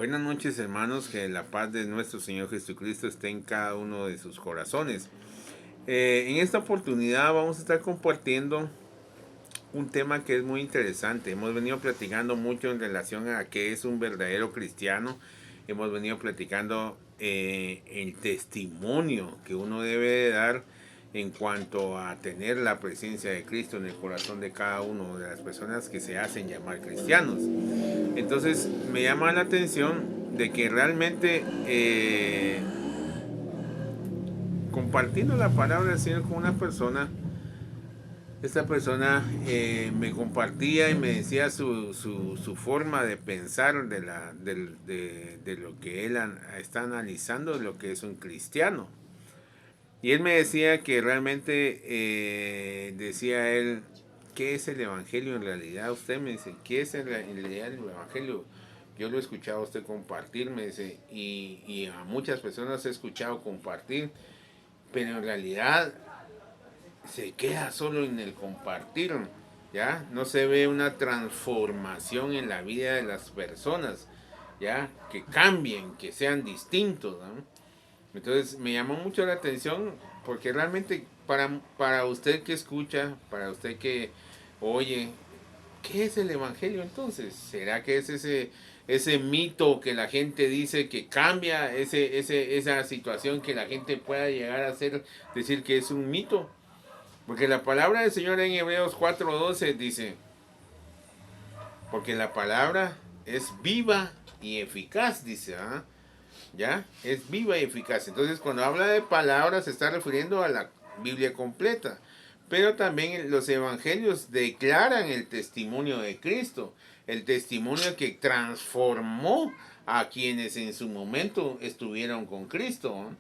Buenas noches, hermanos, que la paz de nuestro Señor Jesucristo esté en cada uno de sus corazones. En esta oportunidad vamos a estar compartiendo un tema que es muy interesante. Hemos venido platicando mucho en relación a qué es un verdadero cristiano. Hemos venido platicando el testimonio que uno debe de dar en cuanto a tener la presencia de Cristo en el corazón de cada uno de las personas que se hacen llamar cristianos. Entonces me llama la atención de que realmente compartiendo la palabra del Señor con una persona, esta persona me compartía y me decía su forma de pensar de lo que él está analizando, de lo que es un cristiano. Y él me decía que realmente, decía él, ¿qué es el Evangelio en realidad? Usted me dice, ¿qué es en realidad el Evangelio? Yo lo he escuchado a usted compartir, me dice, y a muchas personas he escuchado compartir, pero en realidad se queda solo en el compartir, ¿ya? No se ve una transformación en la vida de las personas, ¿ya? Que cambien, que sean distintos, ¿no? Entonces me llamó mucho la atención porque realmente para usted que escucha, para usted que oye, ¿qué es el Evangelio entonces? ¿Será que es ese mito que la gente dice que cambia, esa situación que la gente pueda llegar a decir que es un mito? Porque la palabra del Señor en Hebreos 4:12 dice, porque la palabra es viva y eficaz, dice, ¿ah? ¿Ya? Es viva y eficaz. Entonces, cuando habla de palabras, se está refiriendo a la Biblia completa. Pero también los evangelios declaran el testimonio de Cristo, el testimonio que transformó a quienes en su momento estuvieron con Cristo, ¿no?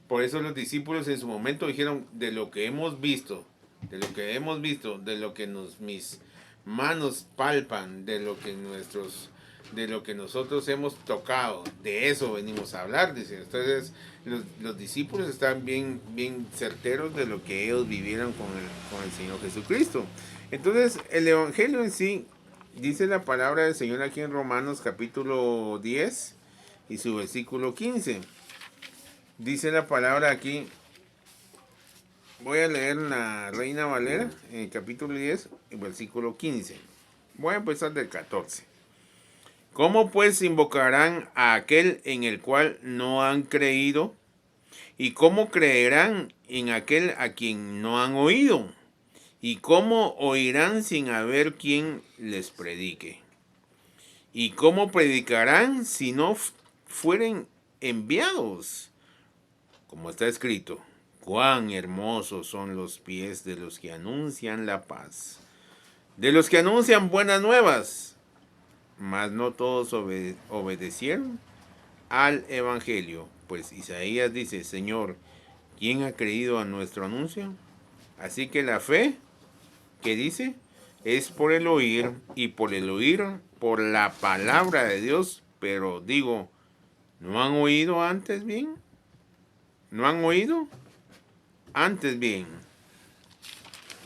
Por eso los discípulos en su momento dijeron, de lo que hemos visto, de lo que hemos visto, de lo que mis manos palpan, de lo que nosotros hemos tocado, de eso venimos a hablar, dicen. Entonces los discípulos están bien certeros de lo que ellos vivieron con el Señor Jesucristo. Entonces el Evangelio en sí, dice la palabra del Señor aquí en Romanos capítulo 10 y su versículo 15. Dice la palabra aquí, voy a leer la Reina Valera en el capítulo 10, el versículo 15. Voy a empezar del 14. ¿Cómo pues invocarán a aquel en el cual no han creído? ¿Y cómo creerán en aquel a quien no han oído? ¿Y cómo oirán sin haber quien les predique? ¿Y cómo predicarán si no fueren enviados? Como está escrito, cuán hermosos son los pies de los que anuncian la paz, de los que anuncian buenas nuevas, mas no todos obedecieron al Evangelio. Pues Isaías dice, Señor, ¿quién ha creído a nuestro anuncio? Así que la fe, que dice, es por el oír, y por el oír, por la palabra de Dios. Pero digo, ¿no han oído antes bien? ¿No han oído? Antes bien,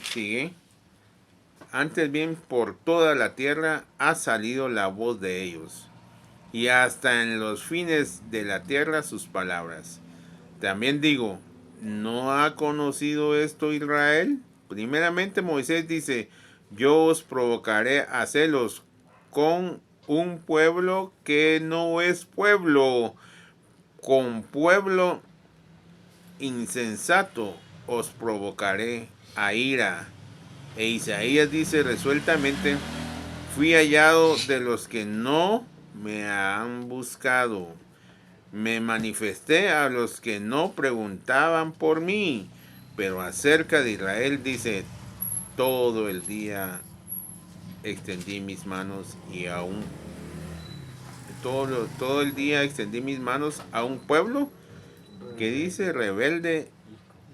sigue, antes bien por toda la tierra ha salido la voz de ellos, y hasta en los fines de la tierra sus palabras. También digo, ¿no ha conocido esto Israel? Primeramente Moisés dice, yo os provocaré a celos con un pueblo que no es pueblo, con pueblo insensato os provocaré a ira. E Isaías dice resueltamente, fui hallado de los que no me han buscado. Me manifesté a los que no preguntaban por mí. Pero acerca de Israel dice, todo el día extendí mis manos y aún todo el día extendí mis manos a un pueblo que dice rebelde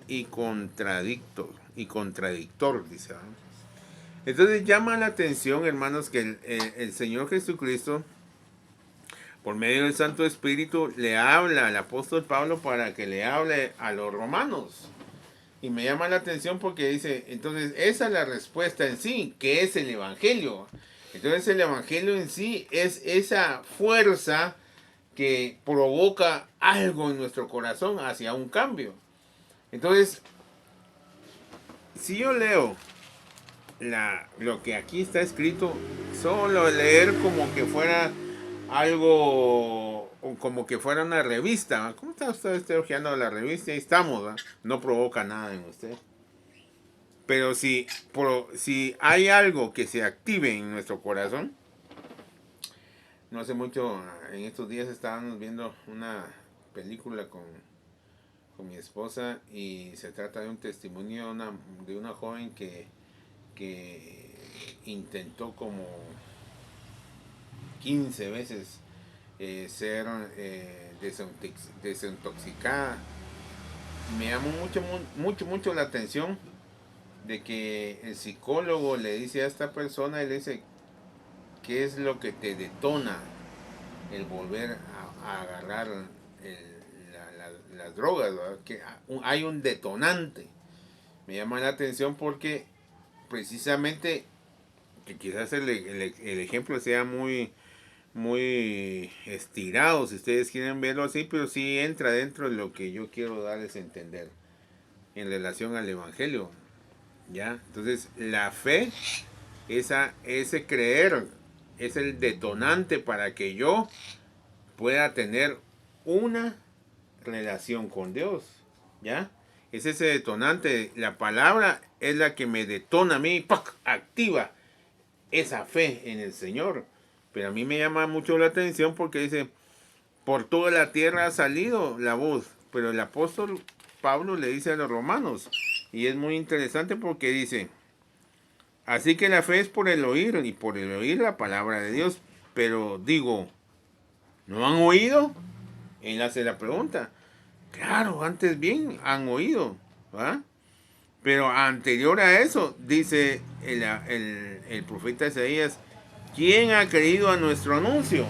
y contradictor, dice. Entonces llama la atención, hermanos, que el Señor Jesucristo, por medio del Santo Espíritu, le habla al apóstol Pablo para que le hable a los romanos. Y me llama la atención porque dice, entonces esa es la respuesta en sí, que es el Evangelio. Entonces el Evangelio en sí es esa fuerza que provoca algo en nuestro corazón hacia un cambio. Entonces, si yo leo lo que aquí está escrito, solo leer como que fuera algo, como que fuera una revista. ¿Cómo está usted hojeando la revista? Ahí estamos, ¿verdad? No provoca nada en usted. Pero si hay algo que se active en nuestro corazón, no hace mucho, en estos días estábamos viendo una película con mi esposa y se trata de un testimonio de una joven que intentó como 15 veces ser desintoxicada. Me llamó mucho la atención de que el psicólogo le dice a esta persona y le dice, ¿qué es lo que te detona el volver a agarrar las drogas? ¿Verdad? Que hay un detonante. Me llama la atención porque precisamente, que quizás el ejemplo sea muy estirado, si ustedes quieren verlo así, pero sí entra dentro de lo que yo quiero darles a entender en relación al Evangelio. ¿Ya? Entonces, la fe, ese creer, es el detonante para que yo pueda tener una relación con Dios. ¿Ya? Es ese detonante. La palabra es la que me detona a mí, ¡pac!, activa esa fe en el Señor. Pero a mí me llama mucho la atención porque dice, por toda la tierra ha salido la voz. Pero el apóstol Pablo le dice a los romanos, y es muy interesante porque dice, así que la fe es por el oír, y por el oír la palabra de Dios. Pero digo, ¿no han oído? Él hace la pregunta. Claro, antes bien han oído, ¿va? Pero anterior a eso, dice el profeta Isaías, ¿quién ha creído a nuestro anuncio?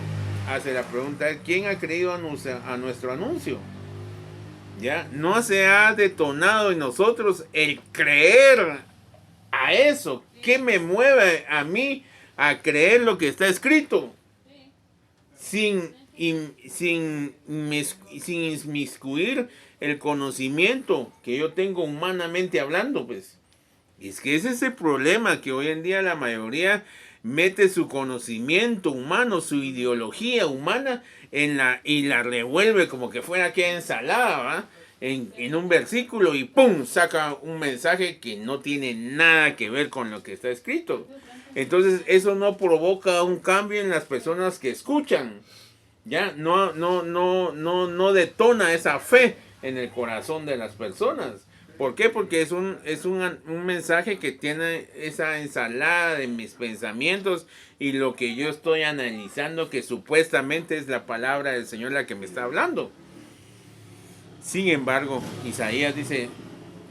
Hace la pregunta, ¿quién ha creído a nuestro anuncio? ¿Ya? No se ha detonado en nosotros el creer a eso. ¿Qué me mueve a mí a creer lo que está escrito? Sin inmiscuir el conocimiento que yo tengo humanamente hablando, pues. Y es que ese es el problema, que hoy en día la mayoría mete su conocimiento humano, su ideología humana y la revuelve como que fuera aquella ensalada, ¿va? En un versículo y ¡pum!, saca un mensaje que no tiene nada que ver con lo que está escrito. Entonces eso no provoca un cambio en las personas que escuchan. Ya no detona esa fe en el corazón de las personas. ¿Por qué? Porque es un mensaje que tiene esa ensalada de mis pensamientos y lo que yo estoy analizando, que supuestamente es la palabra del Señor la que me está hablando. Sin embargo, Isaías dice,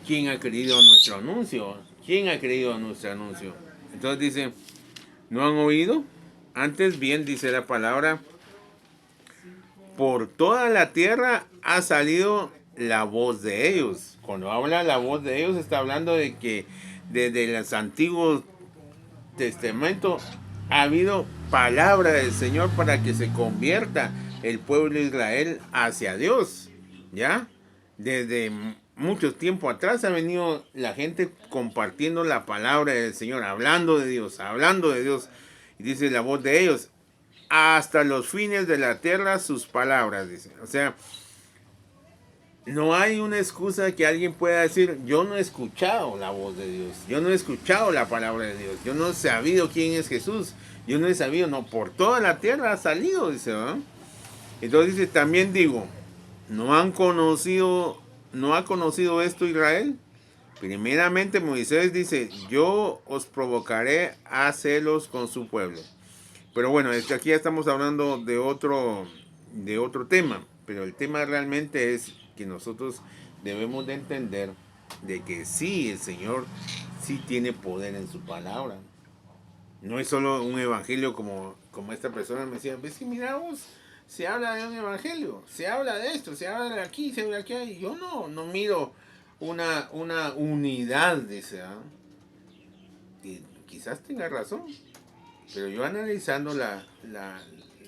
¿quién ha creído a nuestro anuncio? ¿Quién ha creído a nuestro anuncio? Entonces dice, ¿no han oído? Antes bien, dice la palabra, por toda la tierra ha salido la voz de ellos. Cuando habla la voz de ellos, está hablando de que desde los antiguos testamentos ha habido palabra del Señor para que se convierta el pueblo de Israel hacia Dios. ¿Ya? Desde mucho tiempo atrás ha venido la gente compartiendo la palabra del Señor, hablando de Dios, hablando de Dios. Y dice la voz de ellos, hasta los fines de la tierra sus palabras, dice. O sea, no hay una excusa que alguien pueda decir, yo no he escuchado la voz de Dios, yo no he escuchado la palabra de Dios, yo no he sabido quién es Jesús, yo no he sabido, no, por toda la tierra ha salido, dice, ¿no? Entonces dice, también digo, ¿no ha conocido esto Israel? Primeramente Moisés dice, yo os provocaré a celos con su pueblo. Pero bueno, es que aquí ya estamos hablando de otro tema, pero el tema realmente es que nosotros debemos de entender de que sí, el Señor sí tiene poder en su palabra. No es solo un evangelio como esta persona me decía, ves que miramos, se habla de un evangelio, se habla de esto, se habla de aquí, se habla de aquí, y yo no miro una unidad de esa. Y quizás tenga razón, pero yo analizando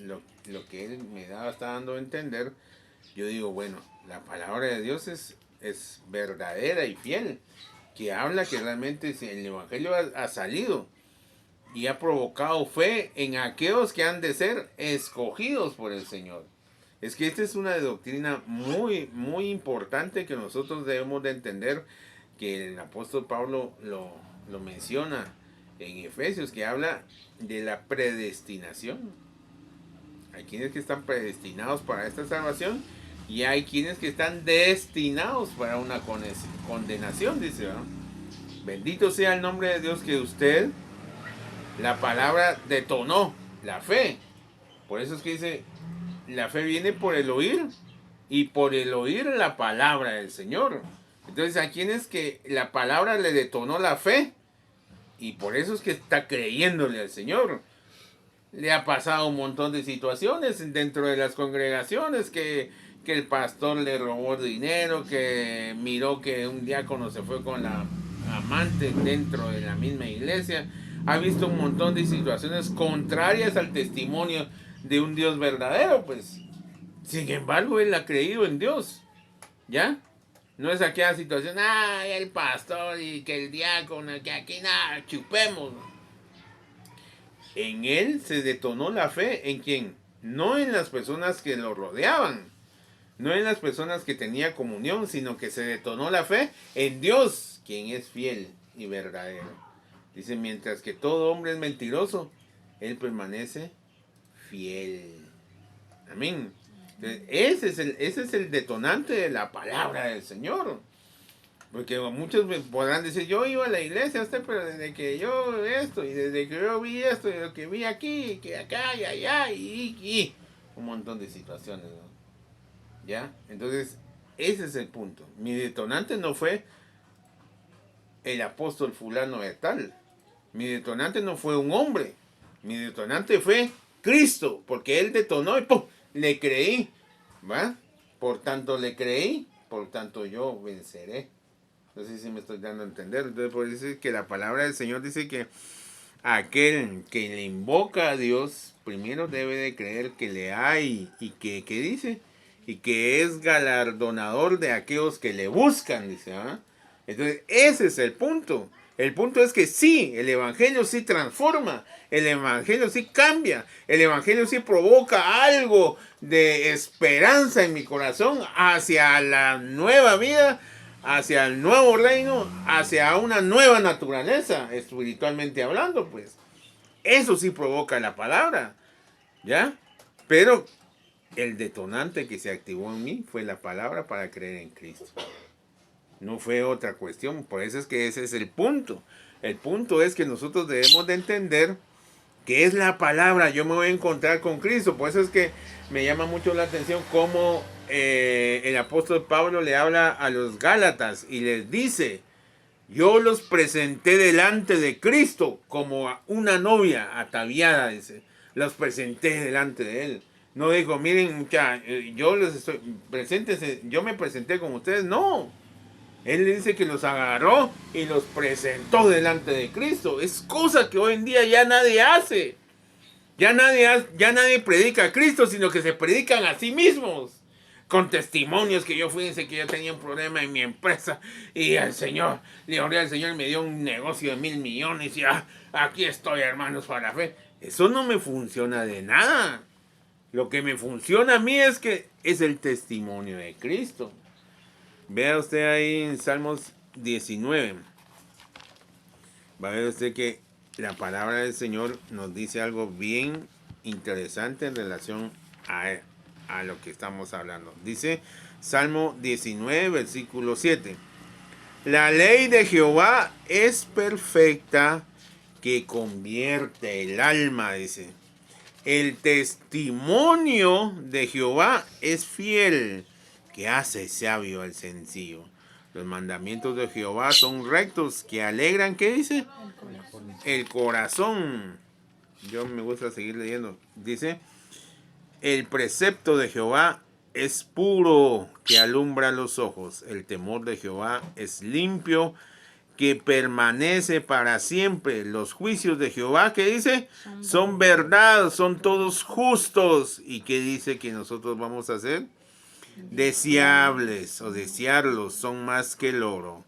lo que él está dando a entender, yo digo, bueno, la palabra de Dios es verdadera y fiel, que habla que realmente el Evangelio ha salido y ha provocado fe en aquellos que han de ser escogidos por el Señor. Es que esta es una doctrina muy, muy importante que nosotros debemos de entender, que el apóstol Pablo lo menciona en Efesios, que habla de la predestinación. Hay quienes que están predestinados para esta salvación y hay quienes que están destinados para una condenación, dice, ¿no? Bendito sea el nombre de Dios, que usted, la palabra detonó la fe. Por eso es que dice, la fe viene por el oír y por el oír la palabra del Señor. Entonces, a quienes que la palabra le detonó la fe, y por eso es que está creyéndole al Señor. Le ha pasado un montón de situaciones dentro de las congregaciones, que el pastor le robó dinero, que miró que un diácono se fue con la amante dentro de la misma iglesia. Ha visto un montón de situaciones contrarias al testimonio de un Dios verdadero, pues. Sin embargo, él ha creído en Dios, ¿ya? No es aquella situación, el pastor y que el diácono, que aquí nada, chupemos. En él se detonó la fe. ¿En quién? No en las personas que lo rodeaban, no en las personas que tenía comunión, sino que se detonó la fe en Dios, quien es fiel y verdadero. Dice, mientras que todo hombre es mentiroso, él permanece fiel. Amén. Entonces, ese es el detonante de la palabra del Señor. Porque muchos podrán decir, yo iba a la iglesia, pero desde que yo esto, y desde que yo vi esto, y lo que vi aquí, y que acá, y allá, y un montón de situaciones, ¿no? ¿Ya? Entonces, ese es el punto. Mi detonante no fue el apóstol fulano de tal. Mi detonante no fue un hombre. Mi detonante fue Cristo, porque Él detonó y ¡pum!, le creí. ¿Va? Por tanto le creí, por tanto yo venceré. No sé si me estoy dando a entender. Entonces, por eso es que la palabra del Señor dice que aquel que le invoca a Dios, primero debe de creer que le hay y que, ¿qué dice? Y que es galardonador de aquellos que le buscan, dice, ¿ah? Entonces, ese es el punto. El punto es que sí, el Evangelio sí transforma, el Evangelio sí cambia, el Evangelio sí provoca algo de esperanza en mi corazón hacia la nueva vida, hacia el nuevo reino, hacia una nueva naturaleza, espiritualmente hablando, pues. Eso sí provoca la palabra, ¿ya? Pero el detonante que se activó en mí fue la palabra para creer en Cristo. No fue otra cuestión. Por eso es que ese es el punto. El punto es que nosotros debemos de entender qué es la palabra. Yo me voy a encontrar con Cristo. Por eso es que me llama mucho la atención cómo el apóstol Pablo le habla a los Gálatas y les dice, yo los presenté delante de Cristo como a una novia ataviada, dice. Los presenté delante de él. No dijo, miren, yo me presenté con ustedes. No. Él le dice que los agarró y los presentó delante de Cristo. Es cosa que hoy en día ya nadie hace. Ya nadie predica a Cristo, sino que se predican a sí mismos. Con testimonios que fíjense que yo tenía un problema en mi empresa y el Señor, le oré al Señor y me dio un negocio de 1,000 millones y aquí estoy, hermanos, para la fe. Eso no me funciona de nada. Lo que me funciona a mí es el testimonio de Cristo. Vea usted ahí en Salmos 19. Va a ver usted que la palabra del Señor nos dice algo bien interesante en relación a lo que estamos hablando. Dice Salmo 19, versículo 7. La ley de Jehová es perfecta, que convierte el alma, dice. El testimonio de Jehová es fiel, que hace sabio al sencillo. Los mandamientos de Jehová son rectos, que alegran, ¿qué dice? El corazón. Yo me gusta seguir leyendo. Dice, el precepto de Jehová es puro, que alumbra los ojos. El temor de Jehová es limpio, que permanece para siempre. Los juicios de Jehová, ¿qué dice? Son verdad, son todos justos. ¿Y qué dice que nosotros vamos a hacer? Deseables o desearlos son más que el oro,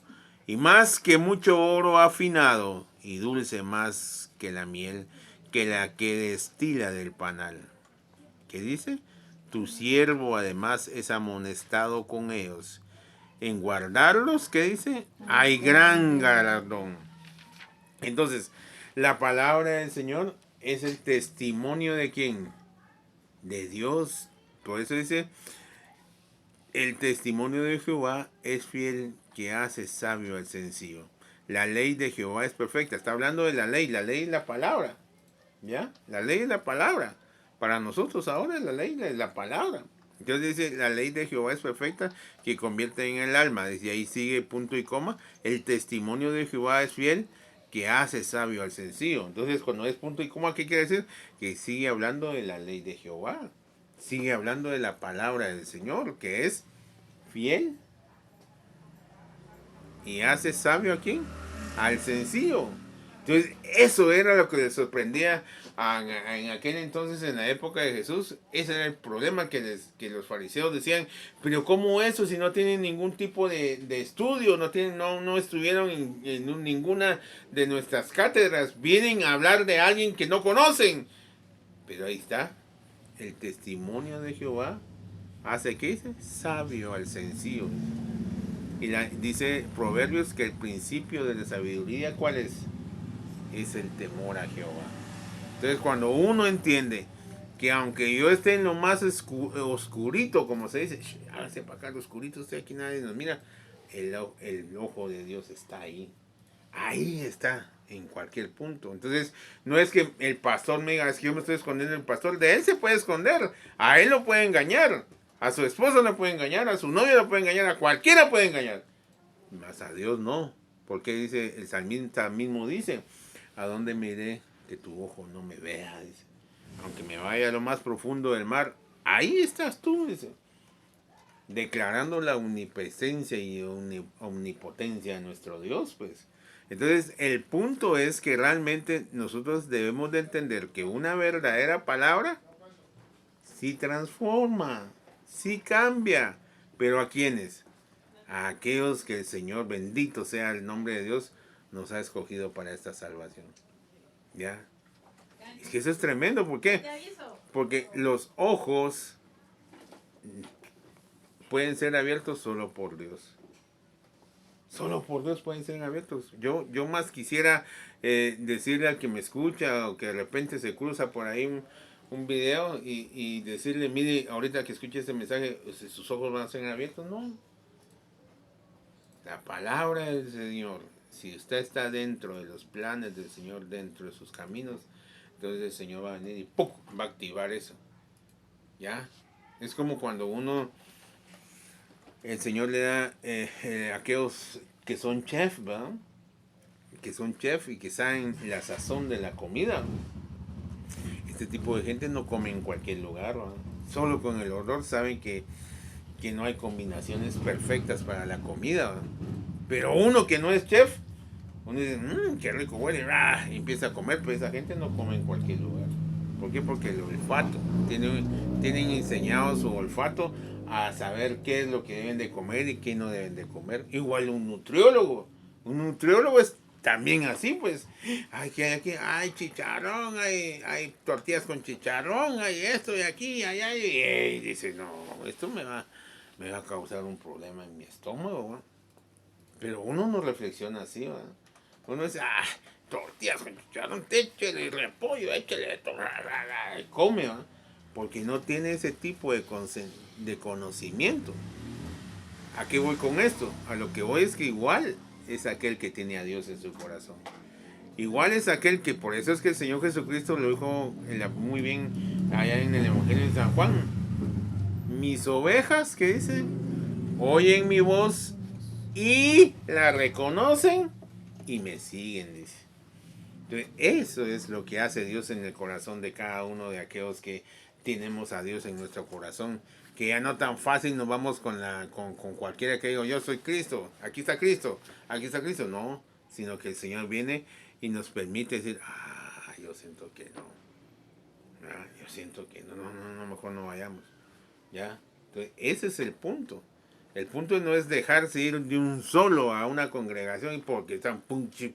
y más que mucho oro afinado, y dulce más que la miel, que la que destila del panal. ¿Qué dice? Tu siervo además es amonestado con ellos. En guardarlos, ¿qué dice? Hay gran galardón. Entonces, la palabra del Señor es el testimonio de ¿quién? De Dios. Por eso dice, el testimonio de Jehová es fiel, que hace sabio al sencillo. La ley de Jehová es perfecta. Está hablando de la ley es la palabra. ¿Ya? La ley es la palabra. Para nosotros ahora la ley es la palabra. Entonces dice, la ley de Jehová es perfecta, que convierte en el alma. Desde ahí sigue punto y coma. El testimonio de Jehová es fiel, que hace sabio al sencillo. Entonces cuando es punto y coma, ¿qué quiere decir? Que sigue hablando de la ley de Jehová. Sigue hablando de la palabra del Señor, que es fiel. ¿Y hace sabio a quién? Al sencillo. Entonces, eso era lo que les sorprendía en aquel entonces, en la época de Jesús. Ese era el problema que los fariseos decían, pero ¿cómo eso si no tienen ningún tipo de estudio? No estuvieron en ninguna de nuestras cátedras. Vienen a hablar de alguien que no conocen. Pero ahí está. El testimonio de Jehová hace, ¿qué dice? Sabio al sencillo. Y dice Proverbios que el principio de la sabiduría, ¿cuál es? Es el temor a Jehová. Entonces cuando uno entiende que aunque yo esté en lo más oscurito, como se dice, háganse para acá, lo oscurito, usted aquí nadie nos mira, el ojo de Dios está ahí. Ahí está, en cualquier punto. Entonces, no es que el pastor me diga, es que yo me estoy escondiendo del pastor. De él se puede esconder. A él lo puede engañar. A su esposa lo puede engañar. A su novia lo puede engañar. A cualquiera puede engañar. Mas a Dios no. Porque dice, el salmista mismo dice, ¿a dónde me iré que tu ojo no me vea? Dice, aunque me vaya a lo más profundo del mar, ahí estás tú, dice, declarando la omnipresencia y omnipotencia de nuestro Dios, pues. Entonces, el punto es que realmente nosotros debemos de entender que una verdadera palabra sí transforma, sí cambia. ¿Pero a quiénes? A aquellos que el Señor, bendito sea el nombre de Dios, nos ha escogido para esta salvación. ¿Ya? Es que eso es tremendo. ¿Por qué? Porque los ojos pueden ser abiertos solo por Dios. Solo por Dios pueden ser abiertos. Yo más quisiera decirle al que me escucha o que de repente se cruza por ahí un video y decirle, mire, ahorita que escuche este mensaje, sus ojos van a ser abiertos. No. La palabra del Señor, si usted está dentro de los planes del Señor, dentro de sus caminos, entonces el Señor va a venir y ¡pum! Va a activar eso. ¿Ya? Es como cuando el Señor le da a aquellos que son chef, ¿verdad? Que son chef y que saben la sazón de la comida. Este tipo de gente no come en cualquier lugar, ¿verdad? Solo con el olor saben que no hay combinaciones perfectas para la comida, ¿verdad? Pero uno que no es chef, uno dice, qué rico huele, y empieza a comer, pero esa gente no come en cualquier lugar. ¿Por qué? Porque el olfato, tienen enseñado su olfato a saber qué es lo que deben de comer y qué no deben de comer. Igual un nutriólogo es también así, pues, hay que aquí, hay chicharrón, hay tortillas con chicharrón, hay esto y aquí, allá, y dice, no, esto me va a causar un problema en mi estómago, ¿no? Pero uno no reflexiona así, ¿verdad? Uno dice, tortillas con chicharrón, échale repollo, échale, come, ¿verdad? Porque no tiene ese tipo de conocimiento. ¿A qué voy con esto? A lo que voy es que igual es aquel que tiene a Dios en su corazón. Igual es aquel que, por eso es que el Señor Jesucristo lo dijo muy bien allá en el Evangelio de San Juan. Mis ovejas, ¿qué dice? Oyen mi voz y la reconocen y me siguen, dice. Entonces, eso es lo que hace Dios en el corazón de cada uno de aquellos que tenemos a Dios en nuestro corazón. Que ya no tan fácil nos vamos con cualquiera que diga, yo soy Cristo, aquí está Cristo, aquí está Cristo. No, sino que el Señor viene y nos permite decir, yo siento que no, yo siento que no, mejor no vayamos, ¿ya? Entonces, ese es el punto. El punto no es dejarse ir de un solo a una congregación y porque están punchis,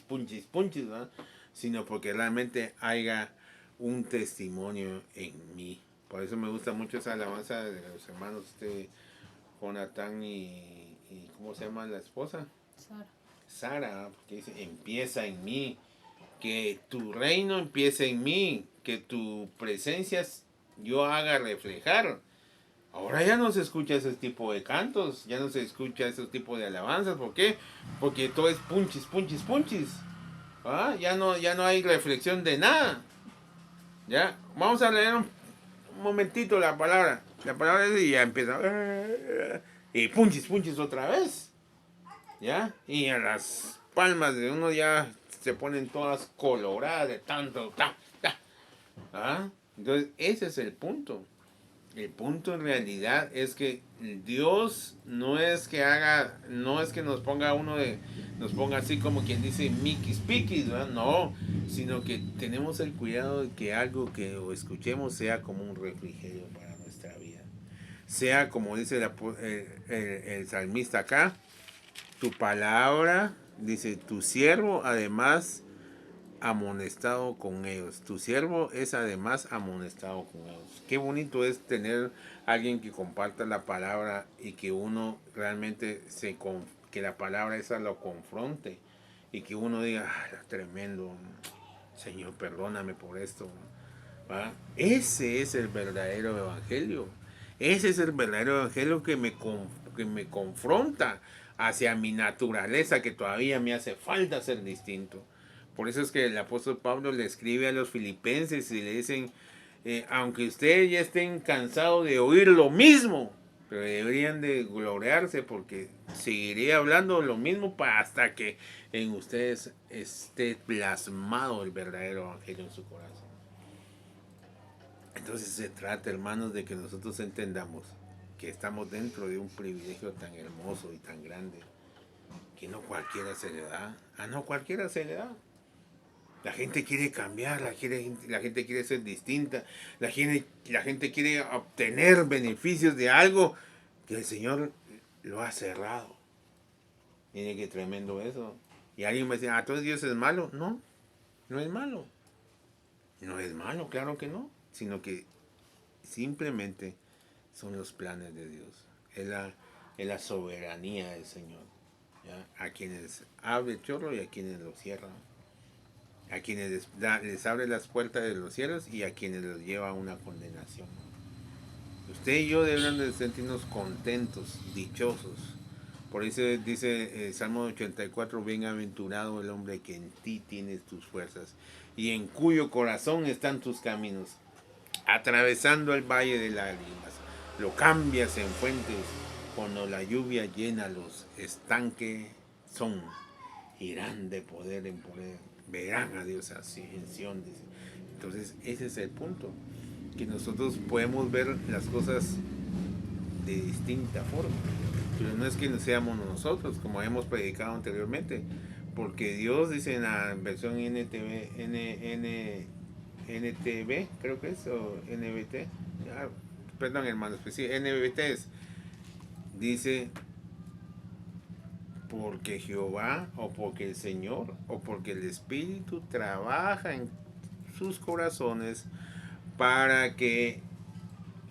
¿verdad? Sino porque realmente haya un testimonio en mí. Por eso me gusta mucho esa alabanza de los hermanos Jonathan y ¿cómo se llama la esposa? Sara, porque dice, empieza en mí, que tu reino empiece en mí, que tu presencia yo haga reflejar. Ahora ya no se escucha ese tipo de cantos, ya no se escucha ese tipo de alabanzas. ¿Por qué? Porque todo es punchis. Ya no hay reflexión de nada. ¿Ya? Vamos a leer un momentito la palabra. La palabra es y ya empieza. Y punchis otra vez. ¿Ya? Y a las palmas de uno ya se ponen todas coloradas de tanto. Entonces, ese es el punto. El punto en realidad es que Dios no es que nos ponga nos ponga así como quien dice miquis piquis, ¿verdad? No, sino que tenemos el cuidado de que algo que escuchemos sea como un refrigerio para nuestra vida. Sea como dice el salmista acá, tu palabra, dice, tu siervo además amonestado con ellos. Tu siervo es además amonestado con ellos. Qué bonito es tener alguien que comparta la palabra y que uno realmente que la palabra esa lo confronte y que uno diga, tremendo, Señor, perdóname por esto. ¿Va? Ese es el verdadero evangelio. Ese es el verdadero evangelio que me confronta hacia mi naturaleza, que todavía me hace falta ser distinto. Por eso es que el apóstol Pablo le escribe a los filipenses y le dicen, aunque ustedes ya estén cansados de oír lo mismo, pero deberían de gloriarse porque seguiré hablando lo mismo hasta que en ustedes esté plasmado el verdadero evangelio en su corazón. Entonces se trata, hermanos, de que nosotros entendamos que estamos dentro de un privilegio tan hermoso y tan grande que no cualquiera se le da. No cualquiera se le da. La gente quiere cambiar, la gente quiere ser distinta, la gente quiere obtener beneficios de algo que el Señor lo ha cerrado. Miren qué tremendo eso. Y alguien me dice, entonces Dios es malo. No, no es malo. No es malo, claro que no. Sino que simplemente son los planes de Dios. Es la soberanía del Señor. ¿Ya? A quienes abre el chorro y a quienes lo cierra. A quienes les abre las puertas de los cielos y a quienes los lleva a una condenación. Usted y yo debemos de sentirnos contentos, dichosos. Por eso dice Salmo 84, bienaventurado el hombre que en ti tienes tus fuerzas y en cuyo corazón están tus caminos. Atravesando el valle de lágrimas, lo cambias en fuentes, cuando la lluvia llena los estanques irán de poder en poder, verán a Dios así en Sion. Entonces ese es el punto, que nosotros podemos ver las cosas de distinta forma, pero no es que seamos nosotros, como hemos predicado anteriormente, porque Dios dice en la versión NTV, creo que es, o NBT, perdón hermanos, pues sí, NBT es, dice, porque Jehová, o porque el Señor, o porque el Espíritu trabaja en sus corazones para que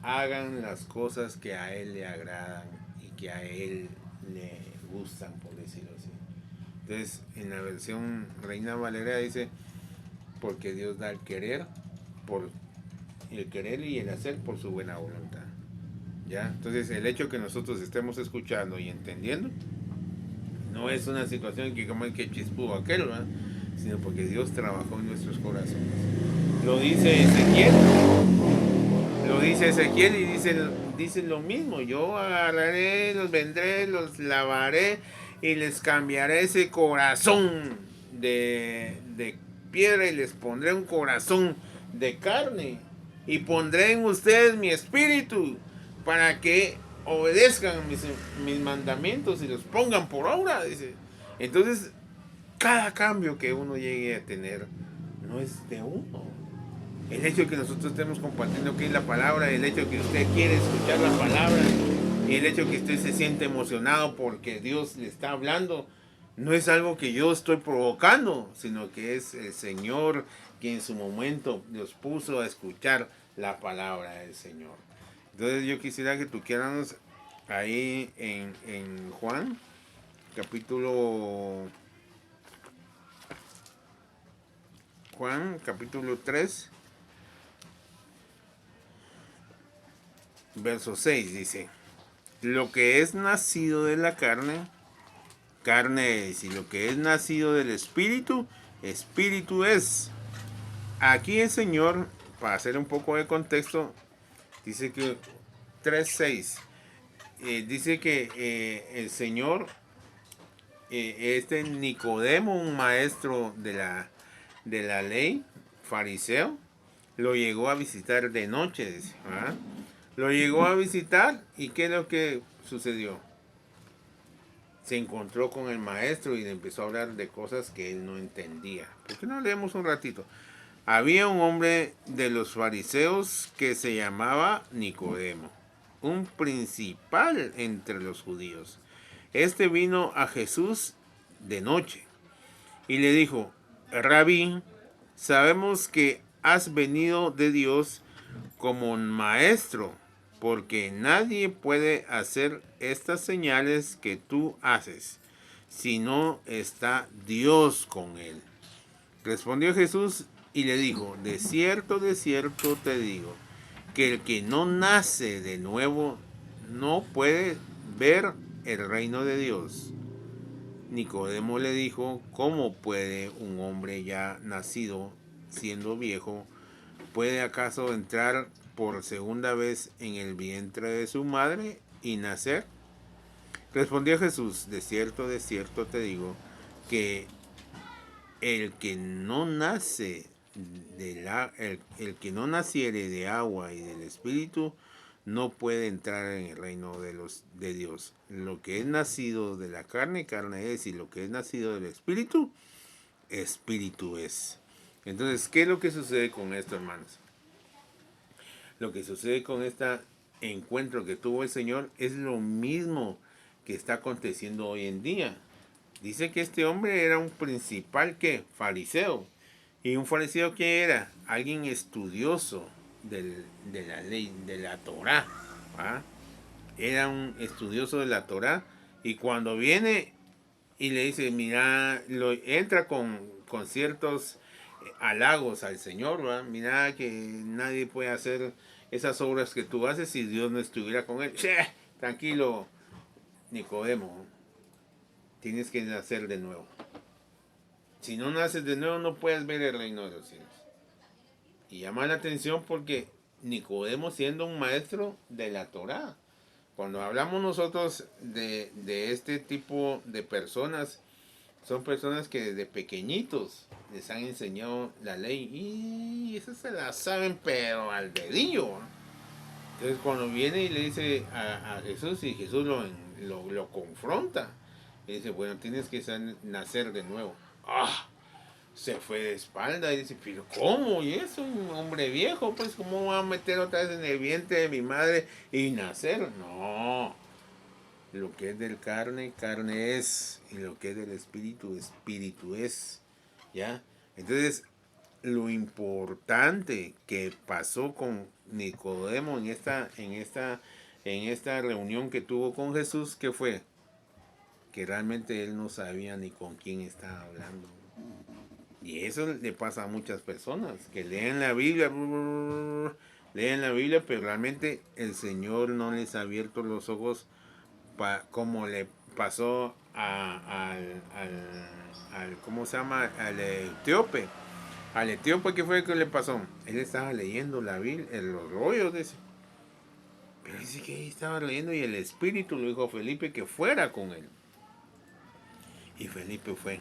hagan las cosas que a Él le agradan y que a Él le gustan, por decirlo así. Entonces, en la versión Reina Valera dice, porque Dios da el querer y el hacer por su buena voluntad. ¿Ya? Entonces el hecho que nosotros estemos escuchando y entendiendo no es una situación que como el que chispó aquel, ¿verdad? Sino porque Dios trabajó en nuestros corazones. Lo dice Ezequiel y dice lo mismo. Yo agarraré, los vendré, los lavaré y les cambiaré ese corazón de piedra y les pondré un corazón de carne y pondré en ustedes mi espíritu para que obedezcan mis mandamientos y los pongan por obra, dice. Entonces cada cambio que uno llegue a tener no es de uno. El hecho de que nosotros estemos compartiendo aquí la palabra, el hecho de que usted quiere escuchar la palabra y el hecho de que usted se siente emocionado porque Dios le está hablando, no es algo que yo estoy provocando, sino que es el Señor que en su momento nos puso a escuchar la palabra del Señor. Entonces yo quisiera que tú quieras ahí en Juan, capítulo 3, verso 6 dice: lo que es nacido de la carne, carne es, y lo que es nacido del espíritu, espíritu es. Aquí el Señor, para hacer un poco de contexto, dice que 3:6 dice que el Señor, Nicodemo, un maestro de la ley, fariseo, lo llegó a visitar de noche, dice, ¿verdad? Lo llegó a visitar, y ¿qué es lo que sucedió? Se encontró con el maestro y le empezó a hablar de cosas que él no entendía. ¿Por qué no leemos un ratito? Había un hombre de los fariseos que se llamaba Nicodemo, un principal entre los judíos. Este vino a Jesús de noche y le dijo: Rabí, sabemos que has venido de Dios como un maestro, porque nadie puede hacer estas señales que tú haces, si no está Dios con él. Respondió Jesús y le dijo: de cierto te digo, que el que no nace de nuevo no puede ver el reino de Dios. Nicodemo le dijo: ¿cómo puede un hombre ya nacido, siendo viejo, puede acaso entrar por segunda vez en el vientre de su madre y nacer? Respondió Jesús: de cierto te digo, que el que no nace el que no naciere de agua y del espíritu no puede entrar en el reino de Dios. Lo que es nacido de la carne, carne es, y lo que es nacido del espíritu, espíritu es. Entonces, ¿qué es lo que sucede con esto, hermanos? Lo que sucede con este encuentro que tuvo el Señor es lo mismo que está aconteciendo hoy en día. Dice que este hombre era un principal fariseo. ¿Y un fariseo qué era? Alguien estudioso de la ley, de la Torá. ¿Ah? Era un estudioso de la Torá. Y cuando viene y le dice, mira, entra con ciertos halagos al Señor, ¿va? Mira que nadie puede hacer esas obras que tú haces si Dios no estuviera con él. ¡Che! Tranquilo, Nicodemo. Tienes que nacer de nuevo. Si no naces de nuevo, no puedes ver el reino de los cielos. Y llama la atención porque Nicodemo, siendo un maestro de la Torá, cuando hablamos nosotros de este tipo de personas, son personas que desde pequeñitos les han enseñado la ley y esas se la saben pero al dedillo. Entonces cuando viene y le dice a Jesús, y Jesús lo confronta, y dice, bueno, tienes que nacer de nuevo. ¡Ah! Se fue de espalda y dice, pero ¿cómo? Y es un hombre viejo, pues ¿cómo va a meter otra vez en el vientre de mi madre y nacer? No. Lo que es del carne, carne es. Y lo que es del espíritu, espíritu es. ¿Ya? Entonces, lo importante que pasó con Nicodemo en esta reunión que tuvo con Jesús, ¿qué fue? Que realmente él no sabía ni con quién estaba hablando. Y eso le pasa a muchas personas que leen la Biblia, pero realmente el Señor no les ha abierto los ojos como le pasó al ¿cómo se llama? Al etíope. Al etíope, ¿qué fue que le pasó? Él estaba leyendo la Biblia, los rollos de ese. Pero dice que estaba leyendo y el Espíritu le dijo a Felipe que fuera con él. Y Felipe fue.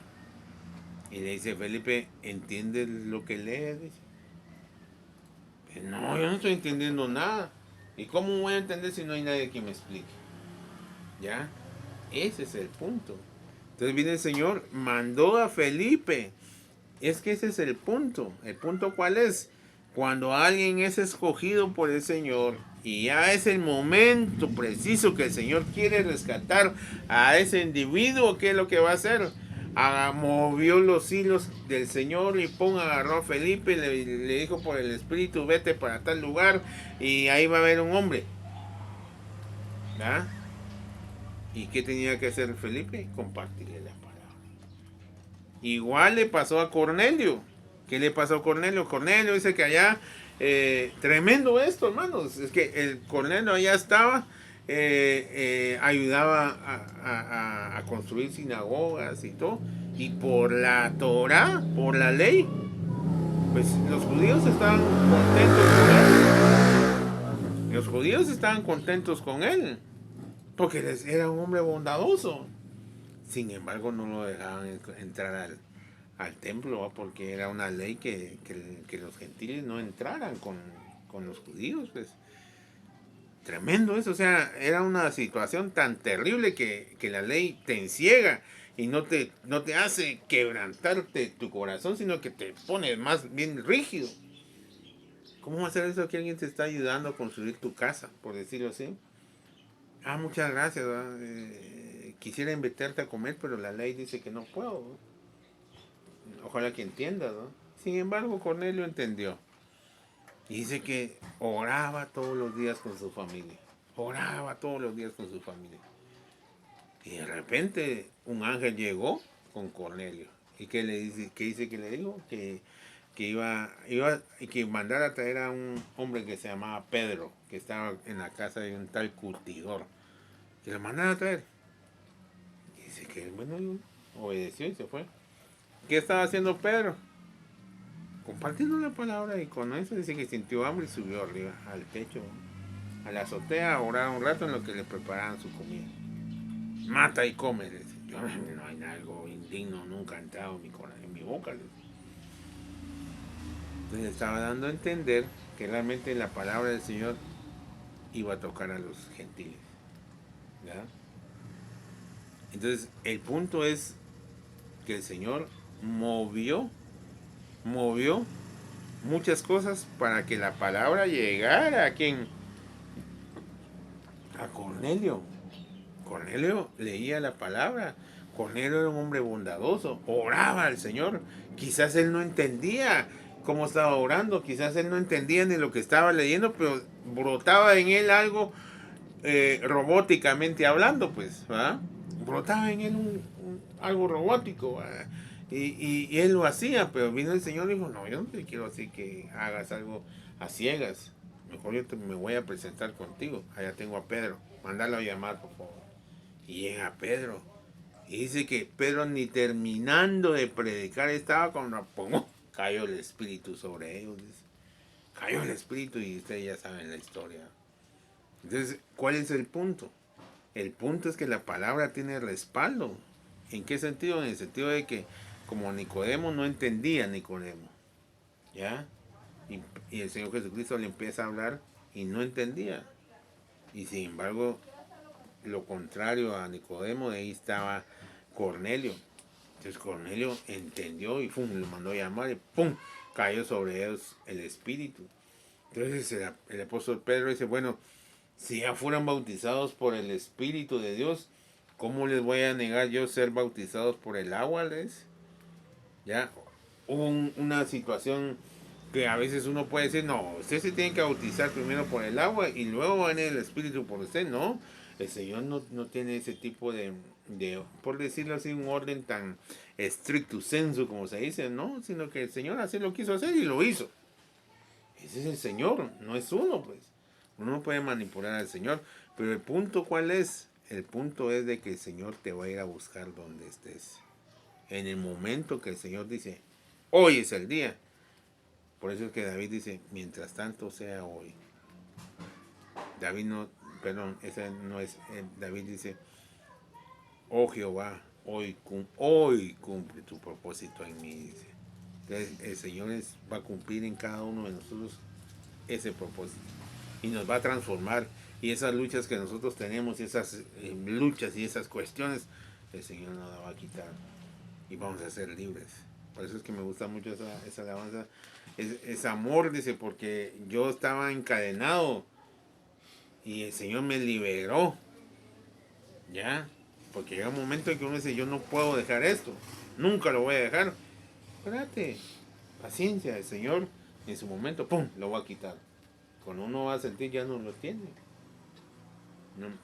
Y le dice, Felipe, ¿entiendes lo que lees? Dice, no, yo no estoy entendiendo nada. ¿Y cómo voy a entender si no hay nadie que me explique? ¿Ya? Ese es el punto. Entonces viene el Señor, mandó a Felipe. Es que ese es el punto. ¿El punto cuál es? Cuando alguien es escogido por el Señor y ya es el momento preciso que el Señor quiere rescatar a ese individuo, ¿qué es lo que va a hacer? Movió los hilos del Señor y agarró a Felipe y le dijo por el Espíritu, vete para tal lugar y ahí va a haber un hombre. ¿Ah? ¿Y qué tenía que hacer Felipe? Compartirle la palabra. Igual le pasó a Cornelio. ¿Qué le pasó a Cornelio? Cornelio dice que allá, tremendo esto, hermanos. Es que el Cornelio allá estaba, ayudaba a construir sinagogas y todo. Y por la Torah, por la ley, pues los judíos estaban contentos con él. Los judíos estaban contentos con él. Porque era un hombre bondadoso. Sin embargo, no lo dejaban entrar al templo, ¿va? Porque era una ley que los gentiles no entraran con los judíos. Pues tremendo eso, o sea, era una situación tan terrible que la ley te enciega y no te hace quebrantarte tu corazón, sino que te pone más bien rígido. ¿Cómo va a ser eso que alguien te está ayudando a construir tu casa, por decirlo así? Muchas gracias, quisiera invitarte a comer, pero la ley dice que no puedo, ¿no? Ojalá que entiendas, ¿no? Sin embargo, Cornelio entendió. Y dice que oraba todos los días con su familia. Oraba todos los días con su familia. Y de repente un ángel llegó con Cornelio. ¿Y qué le dice? ¿Qué dice que le dijo? Que iba y que mandara a traer a un hombre que se llamaba Pedro, que estaba en la casa de un tal curtidor. Que lo mandara a traer. Y dice que, bueno, obedeció y se fue. ¿Qué estaba haciendo Pedro? Compartiendo la palabra, y con eso dice que sintió hambre y subió arriba al techo, a la azotea, a orar un rato en lo que le preparaban su comida. Mata y come, dice. Yo no hay algo indigno, nunca ha entrado en mi boca. Dice. Entonces le estaba dando a entender que realmente la palabra del Señor iba a tocar a los gentiles. ¿Ya? Entonces el punto es que el Señor movió muchas cosas para que la palabra llegara a quien, a Cornelio. Cornelio leía la palabra. Cornelio era un hombre bondadoso, oraba al Señor. Quizás él no entendía cómo estaba orando, quizás él no entendía ni lo que estaba leyendo, pero brotaba en él algo, robóticamente hablando, pues, ¿verdad? Brotaba en él algo robótico, ¿verdad? Y él lo hacía, pero vino el Señor y dijo, no, yo no te quiero así que hagas algo a ciegas. Mejor me voy a presentar contigo. Allá tengo a Pedro. Mándalo a llamar, por favor. Y llega Pedro. Y dice que Pedro ni terminando de predicar estaba cuando cayó el Espíritu sobre ellos. Dice. Cayó el Espíritu y ustedes ya saben la historia. Entonces, ¿cuál es el punto? El punto es que la palabra tiene respaldo. ¿En qué sentido? En el sentido de que como Nicodemo no entendía Nicodemo, ¿ya? Y el Señor Jesucristo le empieza a hablar y no entendía. Y sin embargo, lo contrario a Nicodemo, de ahí estaba Cornelio. Entonces Cornelio entendió y lo mandó a llamar y ¡pum! Cayó sobre ellos el Espíritu. Entonces el apóstol Pedro dice, bueno, si ya fueron bautizados por el Espíritu de Dios, ¿cómo les voy a negar yo ser bautizados por el agua? Ya hubo una situación que a veces uno puede decir, no, usted se tiene que bautizar primero por el agua y luego viene el Espíritu por usted. No, el Señor no tiene ese tipo de, por decirlo así, un orden tan estricto sensu como se dice, no, sino que el Señor así lo quiso hacer y lo hizo. Ese es el Señor, no es uno, pues. Uno no puede manipular al Señor, pero el punto, ¿cuál es? El punto es de que el Señor te va a ir a buscar donde estés. En el momento que el Señor dice, hoy es el día. Por eso es que David dice, mientras tanto sea hoy. David no, perdón, ese no es, David dice, oh Jehová, hoy cumple tu propósito en mí, dice. Entonces el Señor va a cumplir en cada uno de nosotros ese propósito. Y nos va a transformar. Y esas luchas que nosotros tenemos, y esas luchas y esas cuestiones, el Señor nos la va a quitar y vamos a ser libres. Por eso es que me gusta mucho esa alabanza. Es amor, dice, porque yo estaba encadenado y el Señor me liberó. ¿Ya? Porque llega un momento en que uno dice, yo no puedo dejar esto. Nunca lo voy a dejar. Espérate. Paciencia. El Señor en su momento, ¡pum!, lo va a quitar. Cuando uno va a sentir, ya no lo tiene.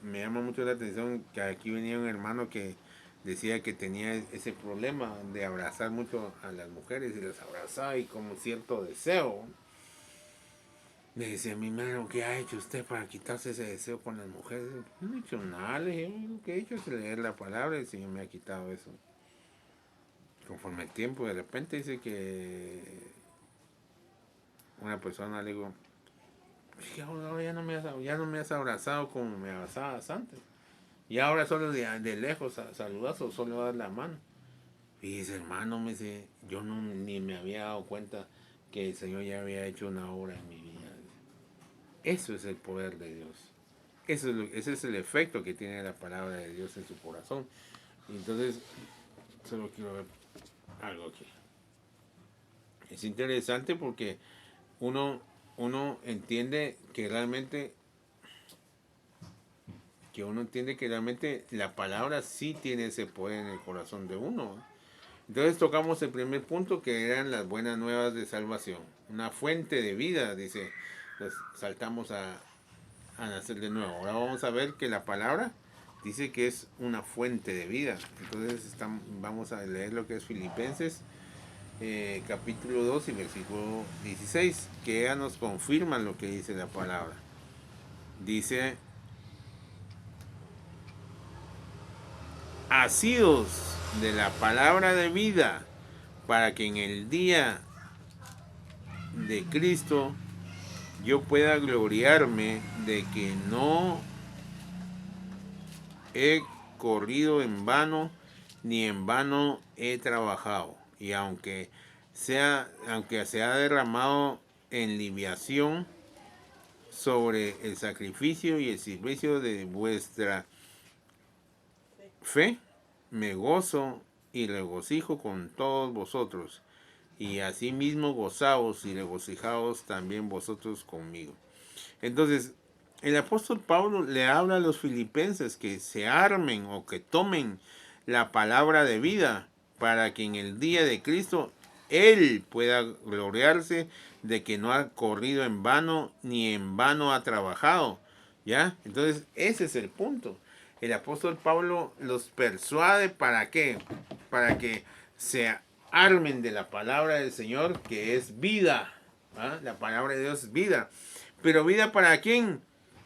Me llama mucho la atención que aquí venía un hermano que decía que tenía ese problema de abrazar mucho a las mujeres y las abrazaba y como cierto deseo. Me decía, mi hermano, ¿qué ha hecho usted para quitarse ese deseo con las mujeres? No he hecho nada, le dije, lo que he hecho es leer la palabra y el Señor me ha quitado eso. Conforme el tiempo, de repente dice que una persona le digo, ahora ya no me has abrazado como me abrazabas antes. Y ahora solo de lejos saludas o solo das la mano. Y dice, hermano, me dice, yo ni me había dado cuenta que el Señor ya había hecho una obra en mi vida. Eso es el poder de Dios. Ese es el efecto que tiene la palabra de Dios en su corazón. Y entonces, solo quiero ver algo aquí. Es interesante porque uno entiende que realmente la palabra sí tiene ese poder en el corazón de uno. Entonces tocamos el primer punto, que eran las buenas nuevas de salvación. Una fuente de vida, dice. Entonces saltamos a nacer de nuevo. Ahora vamos a ver que la palabra dice que es una fuente de vida. Entonces vamos a leer lo que es Filipenses capítulo 2 y versículo 16, que ya nos confirman lo que dice la palabra. Dice, asidos de la palabra de vida, para que en el día de Cristo yo pueda gloriarme de que no he corrido en vano, ni en vano he trabajado. Y aunque se ha derramado en libación sobre el sacrificio y el servicio de vuestra fe, me gozo y regocijo con todos vosotros. Y asimismo gozaos y regocijaos también vosotros conmigo. Entonces, el apóstol Pablo le habla a los filipenses que se armen o que tomen la palabra de vida para que en el día de Cristo él pueda gloriarse de que no ha corrido en vano ni en vano ha trabajado. ¿Ya? Entonces, ese es el punto. El apóstol Pablo los persuade, ¿para qué? Para que se armen de la palabra del Señor, que es vida. ¿Ah? La palabra de Dios es vida. Pero vida ¿para quién?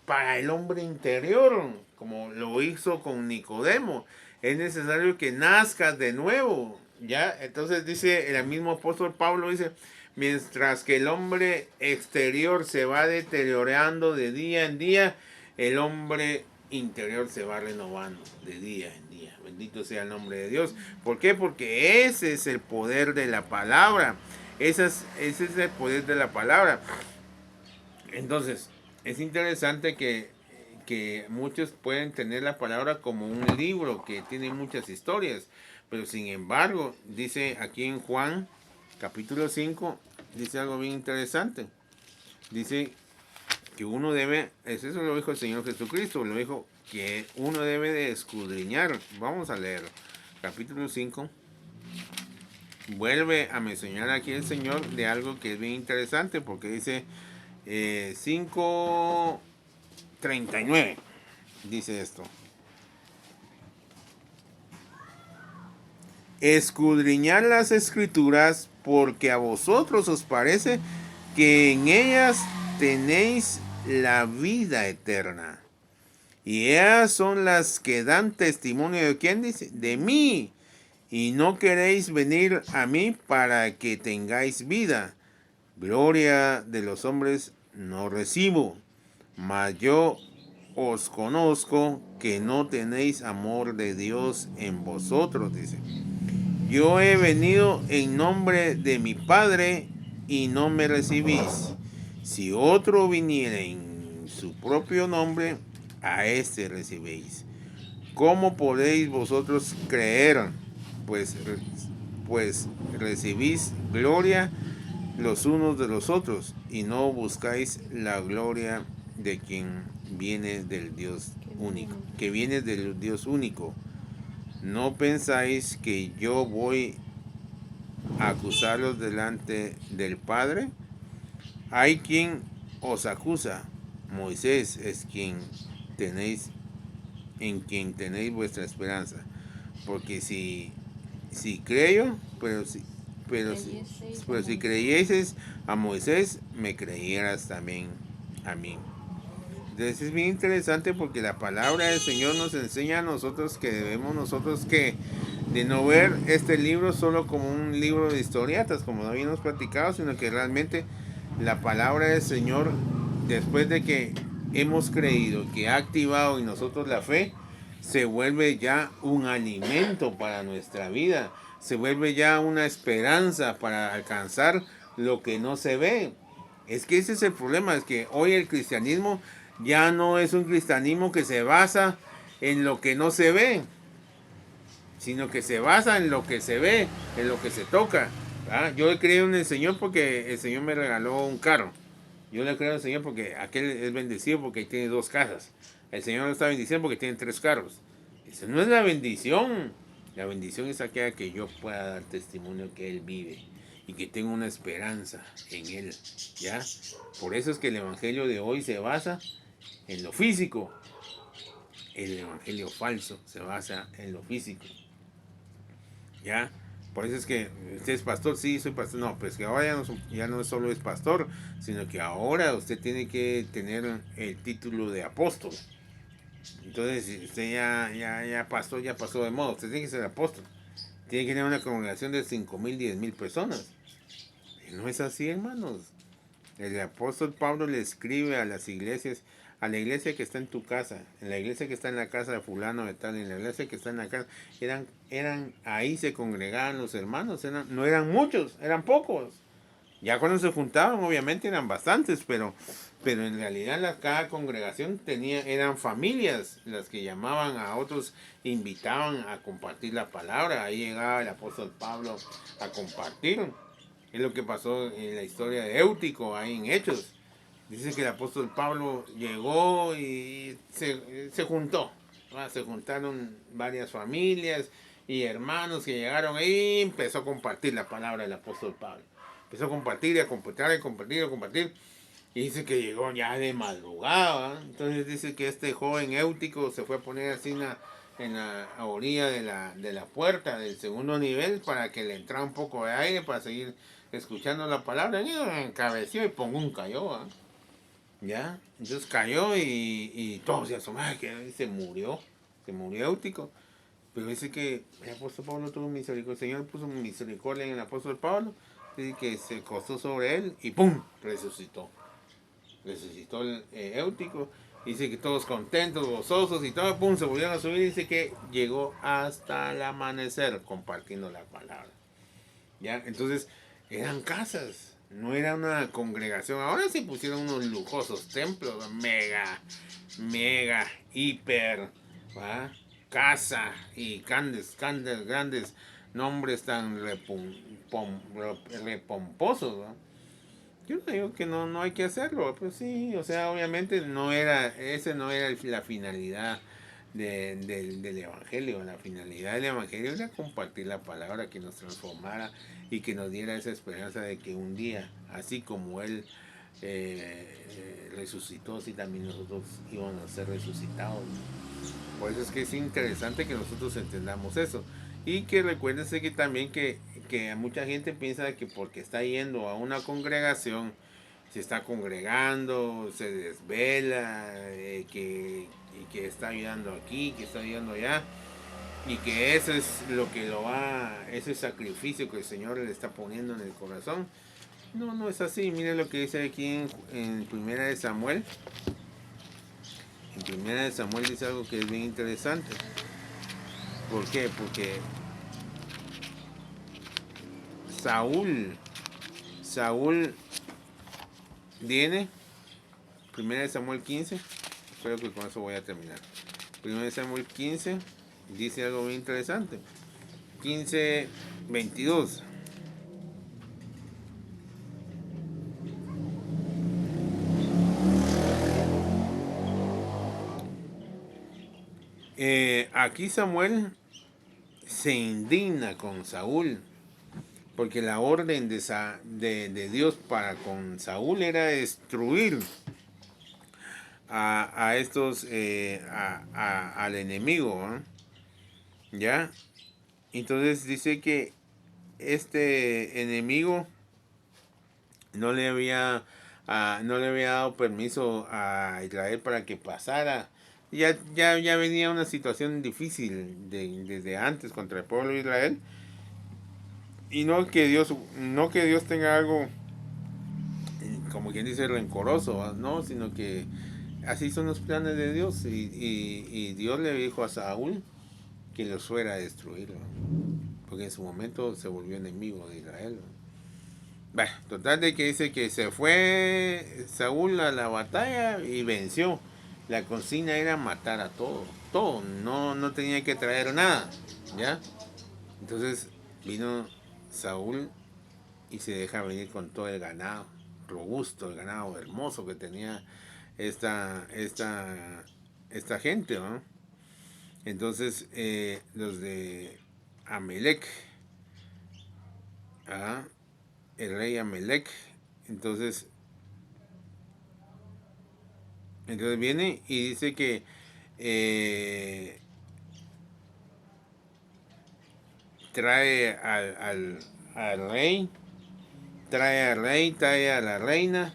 Para el hombre interior, como lo hizo con Nicodemo. Es necesario que nazcas de nuevo. ¿Ya? Entonces dice el mismo apóstol Pablo, dice, mientras que el hombre exterior se va deteriorando de día en día, el hombre interior se va renovando de día en día. Bendito sea el nombre de Dios. ¿Por qué? Porque ese es el poder de la palabra. Ese es el poder de la palabra. Entonces, es interesante que muchos pueden tener la palabra como un libro que tiene muchas historias. Pero sin embargo, dice aquí en Juan, capítulo 5, dice algo bien interesante. Dice que uno debe, eso lo dijo el Señor Jesucristo, lo dijo que uno debe de escudriñar. Vamos a leer capítulo 5. Vuelve a mencionar aquí el Señor de algo que es bien interesante, porque dice 5:39, dice esto. Escudriñar las escrituras, porque a vosotros os parece que en ellas tenéis la vida eterna. Y ellas son las que dan testimonio de quién, dice, de mí. Y no queréis venir a mí para que tengáis vida. Gloria de los hombres no recibo, mas yo os conozco que no tenéis amor de Dios en vosotros, dice. Yo he venido en nombre de mi Padre y no me recibís. Si otro viniera en su propio nombre, a este recibéis. ¿cómo podéis vosotros creer? Pues, pues recibís gloria los unos de los otros y no buscáis la gloria de quien viene del Dios único, que viene del Dios único. ¿No pensáis que yo voy a acusarlos delante del Padre? Hay quien os acusa. Moisés es quien tenéis, en quien tenéis vuestra esperanza. Porque si creo, pero si creyeses a Moisés, me creyeras también a mí. Entonces es bien interesante porque la palabra del Señor nos enseña a nosotros que debemos nosotros que de no ver este libro solo como un libro de historietas, como habíamos platicado, sino que realmente la palabra del Señor, después de que hemos creído, que ha activado en nosotros la fe, se vuelve ya un alimento para nuestra vida, se vuelve ya una esperanza para alcanzar lo que no se ve. Es que ese es el problema, es que hoy el cristianismo ya no es un cristianismo que se basa en lo que no se ve, sino que se basa en lo que se ve, en lo que se toca. ¿Verdad? Yo le creo en el Señor porque el Señor me regaló un carro. Yo le creo al Señor porque aquel es bendecido porque tiene 2 casas. El Señor lo está bendiciendo porque tiene 3 carros. Eso no es la bendición. La bendición es aquella que yo pueda dar testimonio que Él vive y que tengo una esperanza en Él. ¿Ya? Por eso es que el Evangelio de hoy se basa en lo físico. El Evangelio falso se basa en lo físico. ¿Ya? Por eso es que usted es pastor, sí, soy pastor. No, pues que ahora ya no solo es pastor, sino que ahora usted tiene que tener el título de apóstol. Entonces, si usted ya pasó de moda, usted tiene que ser apóstol. Tiene que tener una congregación de 5,000, 10,000 personas. Y no es así, hermanos. El apóstol Pablo le escribe a las iglesias, a la iglesia que está en tu casa, en la iglesia que está en la casa de fulano de tal, en la iglesia que está en la casa, ahí se congregaban los hermanos, no eran muchos, eran pocos. Ya cuando se juntaban, obviamente eran bastantes, pero en realidad cada congregación eran familias las que llamaban a otros, invitaban a compartir la palabra. Ahí llegaba el apóstol Pablo a compartir. Es lo que pasó en la historia de Éutico, ahí en Hechos. Dice que el apóstol Pablo llegó y se juntó. Se juntaron varias familias y hermanos que llegaron ahí y empezó a compartir la palabra del apóstol Pablo. Empezó a compartir, a compartir. Y dice que llegó ya de madrugada. Entonces dice que este joven Éutico se fue a poner así en la orilla de la puerta del segundo nivel para que le entrara un poco de aire para seguir escuchando la palabra. Y encabeció y pum, cayó. ¿Ya? Entonces cayó y todos se asomaron que se murió Éutico. Pero dice que el apóstol Pablo tuvo misericordia. El Señor puso misericordia en el apóstol Pablo. Dice que se acostó sobre él y ¡pum! Resucitó el Éutico. Dice que todos contentos, gozosos y todo, ¡pum! Se volvieron a subir. Dice que llegó hasta el amanecer compartiendo la palabra. ¿Ya? Entonces eran casas, no era una congregación. Ahora sí pusieron unos lujosos templos, mega, hiper, ¿va? Casa y grandes nombres tan repomposos, ¿va? Yo no digo que no hay que hacerlo, pues sí, o sea, obviamente ese no era la finalidad del Evangelio. La finalidad del Evangelio era compartir la palabra que nos transformara y que nos diera esa esperanza de que un día, así como Él resucitó, así también nosotros íbamos a ser resucitados. Por eso es que es interesante que nosotros entendamos eso. Y que recuérdense que también que mucha gente piensa que porque está yendo a una congregación, se está congregando, se desvela, que está ayudando aquí, que está ayudando allá, y que eso es lo que ese sacrificio que el Señor le está poniendo en el corazón. No es así. Miren lo que dice aquí en Primera de Samuel. En Primera de Samuel dice algo que es bien interesante. ¿Por qué? Porque Saúl viene, Primera de Samuel 15, espero que con eso voy a terminar. 1 Samuel 15 dice algo muy interesante. 15:22. Aquí Samuel se indigna con Saúl, porque la orden de Dios para con Saúl era destruir a estos, al enemigo, ¿eh? ¿Ya? Entonces dice que este enemigo no le había, no le había dado permiso a Israel para que pasara. Ya venía una situación difícil desde antes contra el pueblo de Israel. Y no que Dios tenga algo, como quien dice, rencoroso, no, sino que así son los planes de Dios. Y Dios le dijo a Saúl que los fuera a destruir, porque en su momento se volvió enemigo de Israel. Bueno, total de que dice que se fue Saúl a la batalla y venció. La consigna era matar a todos, todo, no tenía que traer nada, ¿ya? Entonces vino Saúl y se deja venir con todo el ganado robusto, el ganado hermoso que tenía esta gente, ¿no? Entonces los de Amelec, ¿ah? El rey Amelec, entonces viene y dice que trae al rey, trae a la reina,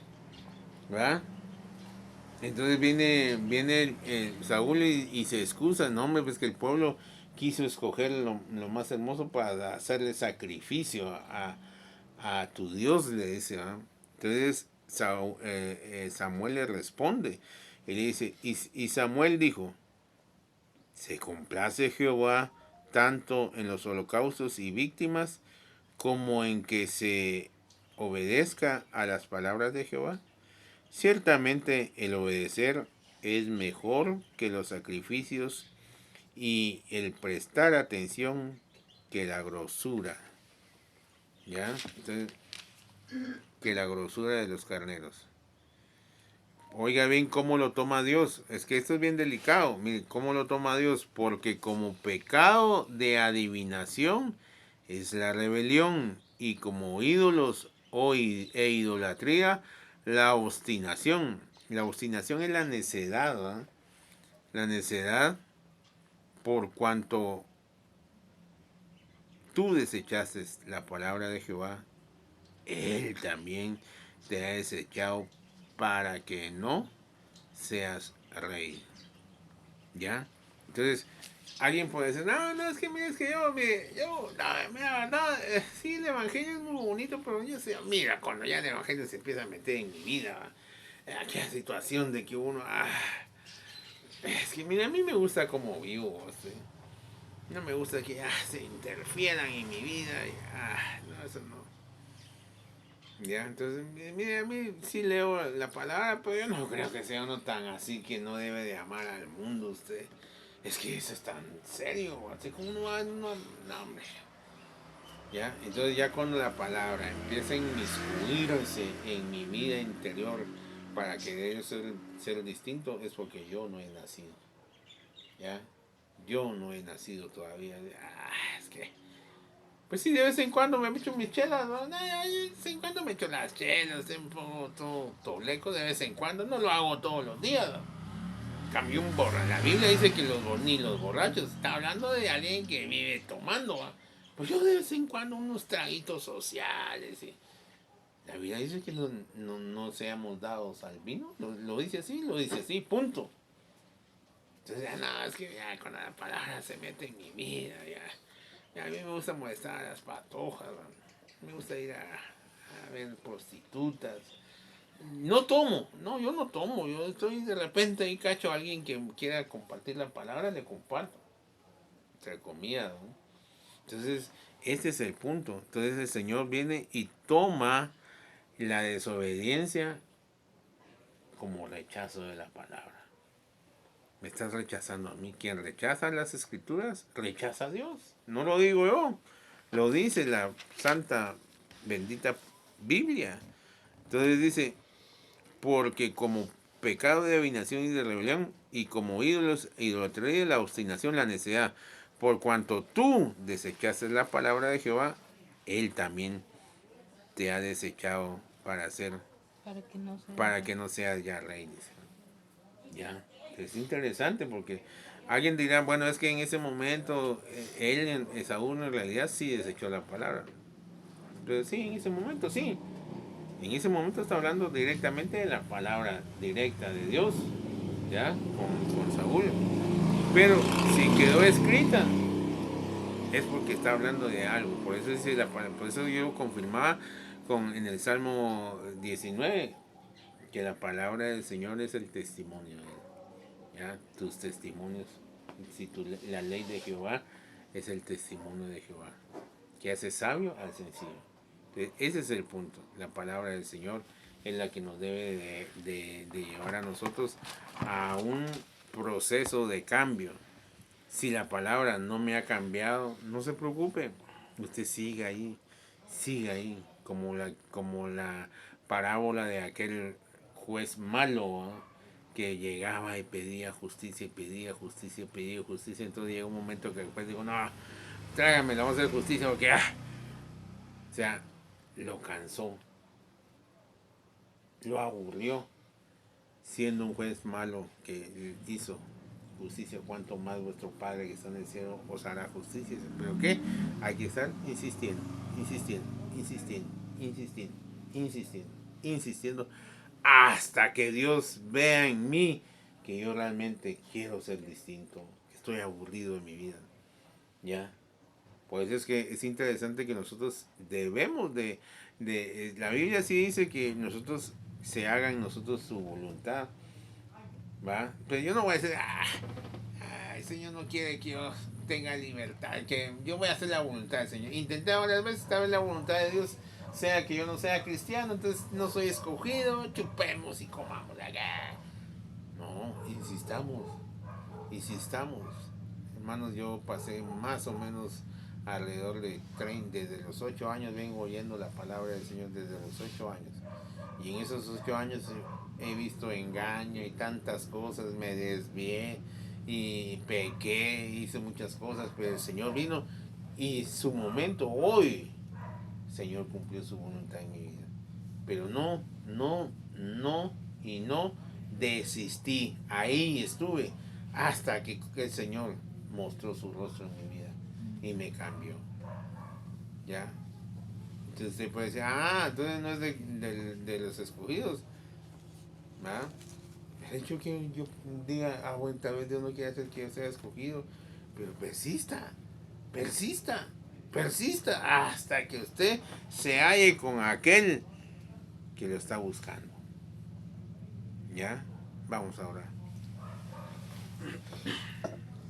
¿verdad? Entonces viene Saúl y se excusa, no, hombre, pues que el pueblo quiso escoger lo más hermoso para hacerle sacrificio a tu Dios, le dice, ¿verdad? Entonces Samuel le responde y le dice, y Samuel dijo, se complace Jehová tanto en los holocaustos y víctimas como en que se obedezca a las palabras de Jehová. Ciertamente el obedecer es mejor que los sacrificios y el prestar atención que la grosura. ¿Ya? Entonces, que la grosura de los carneros. Oiga bien cómo lo toma Dios. Es que esto es bien delicado. Mire cómo lo toma Dios. Porque como pecado de adivinación es la rebelión. Y como ídolos e idolatría, la obstinación. La obstinación es la necedad, ¿verdad? La necedad por cuanto tú desechaste la palabra de Jehová, Él también te ha desechado para que no seas rey. ¿Ya? Entonces, alguien puede decir, no, es que mira, es que yo, no, mira, no, sí, el evangelio es muy bonito, pero yo sé, mira, cuando ya el evangelio se empieza a meter en mi vida, aquella situación de que uno, es que mira, a mí me gusta como vivo, ¿sí? No me gusta que se interfieran en mi vida, no, eso no. Ya, entonces, mire, a mí sí leo la palabra, pero yo no creo que sea uno tan así que no debe de amar al mundo usted. Es que eso es tan serio, así como uno va no, hombre. Ya, entonces ya cuando la palabra empieza a inmiscuirse en mi vida interior para querer ser distinto, es porque yo no he nacido. Ya, yo no he nacido todavía. Es que pues sí, de vez en cuando me echo mis chelas, ¿no? De vez en cuando me echo las chelas, un poco todo tobleco de vez en cuando, no lo hago todos los días, ¿no? Cambió un borracho. La Biblia dice que ni los borrachos, está hablando de alguien que vive tomando, ¿va? Pues yo de vez en cuando unos traguitos sociales, ¿sí? La Biblia dice que no seamos dados al vino, lo dice así, punto. Entonces ya no, es que ya con la palabra se mete en mi vida, ya. A mí me gusta molestar a las patojas, me gusta ir a ver prostitutas. No tomo, no, yo no tomo, yo estoy de repente ahí cacho a alguien que quiera compartir la palabra, le comparto, entre comillas, ¿no? Entonces, ese es el punto. Entonces el Señor viene y toma la desobediencia como rechazo de la palabra. Me estás rechazando a mí. Quien rechaza las escrituras, rechaza a Dios. No lo digo yo, lo dice la santa, bendita Biblia. Entonces dice, porque como pecado de adivinación y de rebelión, y como ídolos, idolatría, la obstinación, la necedad, por cuanto tú desechaste la palabra de Jehová, Él también te ha desechado para que no seas ya rey, dice. Ya, es interesante porque alguien dirá, bueno, es que en ese momento él, Esaú, en realidad sí desechó la palabra. Entonces sí, en ese momento sí. En ese momento está hablando directamente de la palabra directa de Dios, ya, con Saúl. Pero si quedó escrita, es porque está hablando de algo. Por eso yo confirmaba en el Salmo 19 que la palabra del Señor es el testimonio. ¿Ya? Tus testimonios, si la ley de Jehová es el testimonio de Jehová, que hace sabio al sencillo. Entonces, ese es el punto. La palabra del Señor es la que nos debe de llevar a nosotros a un proceso de cambio. Si la palabra no me ha cambiado, no se preocupe. Usted siga ahí, como la parábola de aquel juez malo, ¿eh? Que llegaba y pedía justicia, y pedía justicia, y pedía justicia. Entonces llega un momento que el juez dijo, no, tráigame, le vamos a hacer justicia porque, o sea, lo cansó, lo aburrió, siendo un juez malo que hizo justicia, cuanto más vuestro Padre que está en el cielo os hará justicia. Pero ¿qué? Hay que estar insistiendo, insistiendo, insistiendo, insistiendo, insistiendo, insistiendo, hasta que Dios vea en mí que yo realmente quiero ser distinto, que estoy aburrido en mi vida. ¿Ya? Por eso es que es interesante que nosotros debemos la Biblia sí dice que nosotros se haga en nosotros su voluntad, ¿va? Pero yo no voy a decir, el Señor no quiere que yo tenga libertad, que yo voy a hacer la voluntad del Señor. Intenté varias veces, tal vez la voluntad de Dios sea que yo no sea cristiano, entonces no soy escogido, chupemos y comamos acá. No, insistamos. Hermanos, yo pasé más o menos alrededor de 30, desde los 8 años vengo oyendo la palabra del Señor desde los 8 años. Y en esos 8 años he visto engaño y tantas cosas, me desvié y pequé, hice muchas cosas, pero el Señor vino y su momento hoy, el Señor cumplió su voluntad en mi vida. Pero no desistí, ahí estuve hasta que el Señor mostró su rostro en mi vida y me cambió. ¿Ya? Entonces usted puede decir, entonces no es de los escogidos. ¿Va? El hecho que yo diga, bueno, tal vez Dios no quiere hacer que yo sea escogido, pero persista, persista, persista hasta que usted se halle con aquel que lo está buscando. ¿Ya? Vamos a orar.